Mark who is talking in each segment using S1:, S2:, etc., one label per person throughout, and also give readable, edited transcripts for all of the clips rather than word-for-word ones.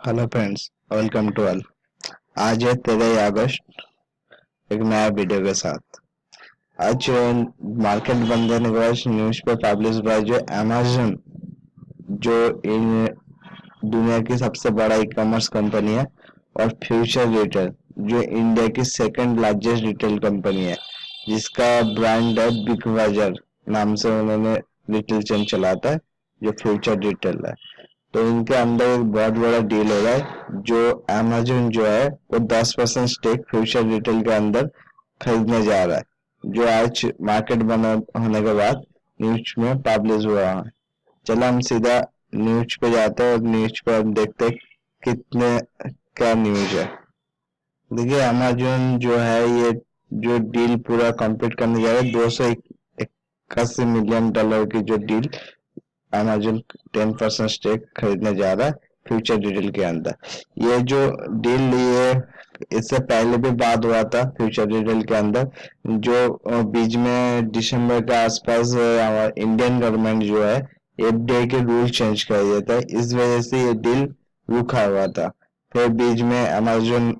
S1: Hello friends, welcome to all. आज है 13 अगस्त, एक नया वीडियो के साथ। आज मार्केट बंद होने के बाद न्यूज पे पब्लिश हुआ जो अमेज़न, जो इन दुनिया की सबसे बड़ा ई कॉमर्स कंपनी है, और फ्यूचर रिटेल जो इंडिया की सेकंड लार्जेस्ट रिटेल कंपनी है, जिसका ब्रांड है बिग नाम से उन्होंने रिटेल चेन चलाता है, जो फ्यूचर रिटेल है। तो इनके अंदर एक बहुत बड़ा डील हो रहा है। जो अमेज़न जो है वो 10% स्टेक फ्यूचर रिटेल के अंदर खरीदने जा रहा है, जो आज मार्केट बंद होने के बाद न्यूज में पब्लिश हुआ है। चलो हम सीधा न्यूज पे जाते हैं और न्यूज पे हम देखते हैं कितने क्या न्यूज है। देखिए, अमेज़न जो है ये जो डील पूरा कंप्लीट करने जा रहा है, 281 मिलियन डॉलर की जो डील अमेज़न 10% स्टेक खरीदने जा रहा है फ्यूचर डिटेल के अंदर। ये जो डील ली है, इससे पहले भी बात हुआ था फ्यूचर डिटेल के अंदर, जो बीच में दिसंबर के आसपास इंडियन गवर्नमेंट जो है एफडीआई के रूल चेंज कर दिया था, इस वजह से ये डील रुका हुआ था। फिर बीच में अमेज़न,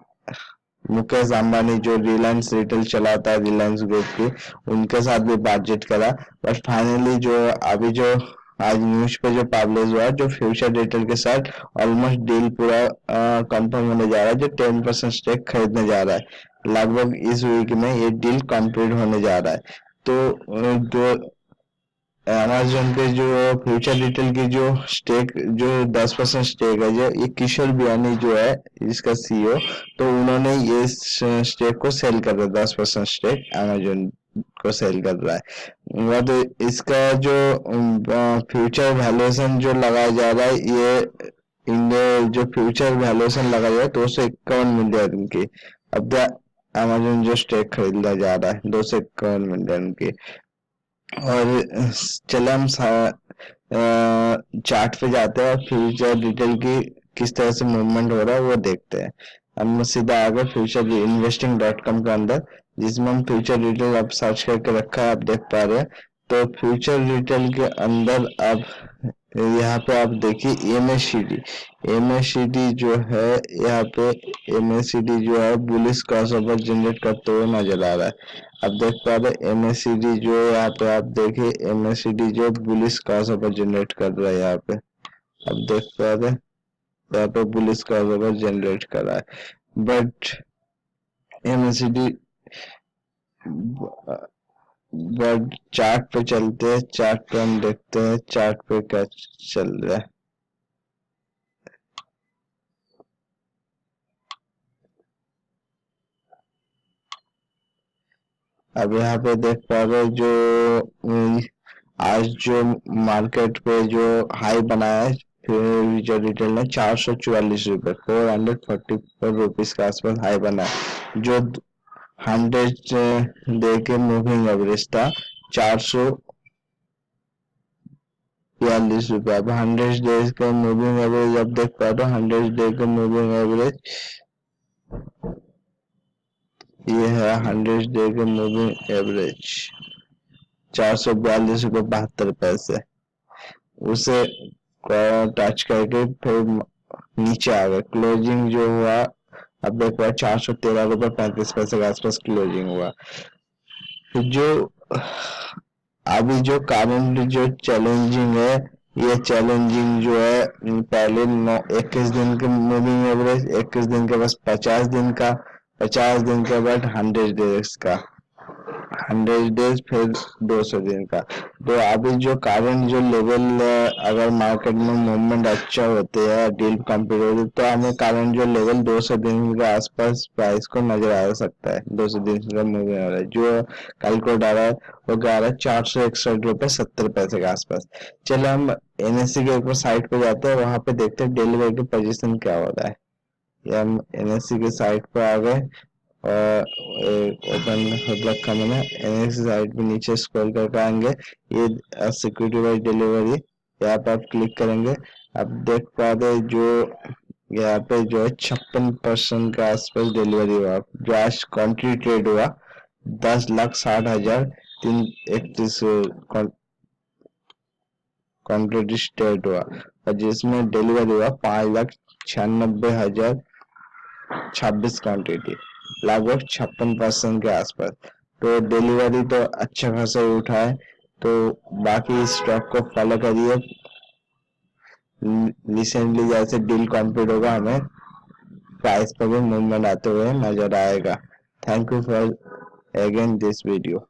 S1: मुकेश अंबानी जो रिलायंस रिटेल चलाता है, रिलायंस ग्रुप की, उनके साथ भी बातचीत करा। बट फाइनली जो अभी जो आज न्यूज पे जो पब्लिश हुआ है, जो फ्यूचर रिटेल के साथ ऑलमोस्ट डील पूरा कंफर्म होने जा रहा है, जो 10% स्टेक खरीदने जा रहा है। लगभग इस वीक में ये डील कंप्लीट होने जा रहा है। तो जो अमेज़न पे जो फ्यूचर डिटेल की जो स्टेक, जो 10% स्टेक है, जो ये किशोर बियानी जो है इसका सीईओ, तो उन्होंने ये स्टेक को सेल कर दिया। 10% स्टेक अमेज़न को सेल कर रहा है। तो इसका जो फ्यूचर वैल्यूएशन जो लगाया जा रहा है, ये इंडिया जो फ्यूचर वैल्यूएशन लगाया है 251 मिलियन की। अब अमेज़न जो स्टेक खरीदा जा रहा है 251 मिलियन की। और चले हम चार्ट पे जाते हैं और फ्यूचर डिटेल की किस तरह से मूवमेंट हो रहा है वो देखते हैं। हम सीधा आ गए फ्यूचर इन्वेस्टिंग डॉट कॉम के अंदर, जिसमें हम फ्यूचर डिटेल अब सर्च करके रखा है, आप देख पा रहे हैं। तो फ्यूचर डिटेल के अंदर अब यहाँ पे आप देखिए एमएससीडी, एमएससीडी जो है, यहाँ पे एमएससीडी जो है बुलिश क्रॉसओवर जनरेट करते हुए नजर आ रहा है। अब देख पा रहे एमएससीडी जो यहाँ पे आप देखिए, एमएससीडी जो बुलिश क्रॉसओवर जनरेट कर रहा है यहाँ पे। अब देख पा रहे यहाँ पे बुलिश क्रॉसओवर जनरेट कर रहा है। बट एमएससीडी, बट चार्ट पे चलते हैं, चार्ट पे हम देखते हैं चार्ट पे क्या चल रहा है। अब यहाँ पे देख पा रहे जो आज जो मार्केट पे जो हाई बनाया है फ्यूचर रिटेल ने, 444 रुपए, 444 के आसपास हाई बना है। जो 100 डे के मूविंग एवरेज था 442 रुपए। अब 100 डेज का मूविंग एवरेज अब देख पा रहे हो, 100 डे का मूविंग एवरेज ये है। 100 डे का मूविंग एवरेज 442 रुपए 72 पैसे, उसे टच करके फिर नीचे आ गए। क्लोजिंग जो हुआ अब देखो 413 रुपए 35 पैसे के आसपास क्लोजिंग हुआ। जो अभी जो करंट जो चैलेंजिंग है, ये चैलेंजिंग जो है पहले 21 दिन के मूविंग एवरेज, 21 दिन के बाद 50 दिन का, 50 दिन के बाद 100 डेज का, 100 डेज फिर 200 दिन का। तो अभी जो करंट जो लेवल, अगर मार्केट में मूवमेंट अच्छा होते हैं, डील कंप्लीट होती, तो हमें करंट जो लेवल 200 दिन के आसपास प्राइस को नजर आ सकता है। 200 दिन का मूविंग एवरेज जो कल को डाला है वो गा रहा है 461 रुपए 70 पैसे के आसपास। चलो हम एनएससी के ऊपर साइट पे जाते हैं, वहां पे देखते हैं डेली वेट की पोजीशन क्या हो रहा है। ये हम एनएससी के साइट पे आ गए और ओपन रखा मैंने। एनएससी साइट पे नीचे स्क्रॉल करके आएंगे, ये सिक्योरिटी वाइज डिलीवरी, यहाँ पे आप क्लिक करेंगे। आप देख पा रहे जो यहाँ पे जो है 56% के आसपास डिलीवरी हुआ, जो आज कंट्री ट्रेड हुआ 10,60,031 कंट्री ट्रेड हुआ, और जिसमें डिलीवरी हुआ 96,026 क्वांटिटी, लगभग 56% के आसपास। तो डिलीवरी तो अच्छा खासा ही उठा है। तो बाकी स्टॉक को फॉलो करिए। रिसेंटली जैसे डील कंप्लीट होगा हमें प्राइस पर भी मूवमेंट आते हुए नजर आएगा। Thank you for again this video.